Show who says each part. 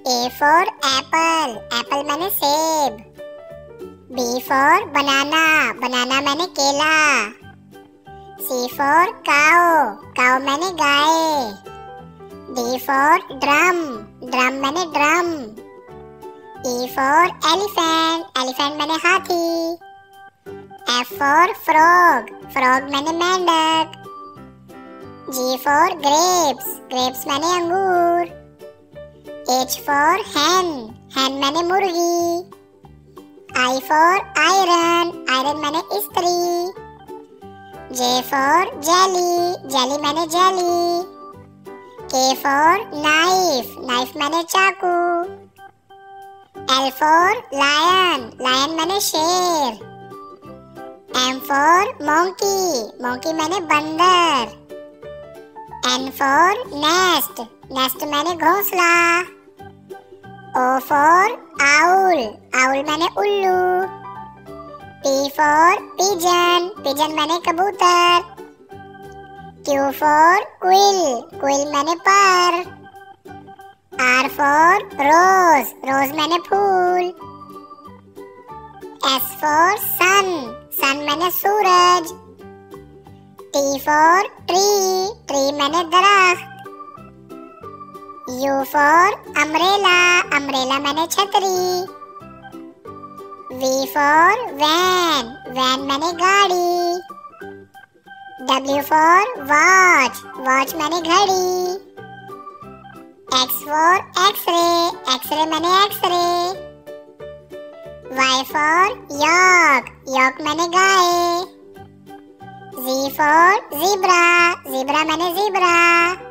Speaker 1: A for apple, apple मैंने सेब। B for banana, banana मैंने केला। C for cow, cow मैंने गाय। D for drum, drum मैंने drum. E for elephant, elephant मैंने हाथी। F for frog, frog मैंने मेंढक। G for grapes, grapes मैंने अंगूर। H for hen, hen मैंने मुर्गी। I for iron, iron मैंने इस्त्री। J for jelly, jelly मैंने jelly. K for knife, knife मैंने चाकू। L for lion, lion मैंने शेर। M for monkey, monkey मैंने बंदर। N for nest, nest मैंने घोंसला। O for owl, owl मैंने उल्लू। P for pigeon, pigeon मैंने कबूतर। Q for quill, quill मैंने पर। R for rose, rose मैंने फूल। S for sun, sun मैंने सूरज। T for tree, tree मैंने दरख्त। U for umbrella, umbrella मैंने छतरी। V for van, van मैंने गाड़ी। W for watch, watch मैंने घड़ी। X for x-ray, x-ray मैंने x-ray। Y for yak, yak मैंने गाय। Z for zebra, zebra मैंने zebra।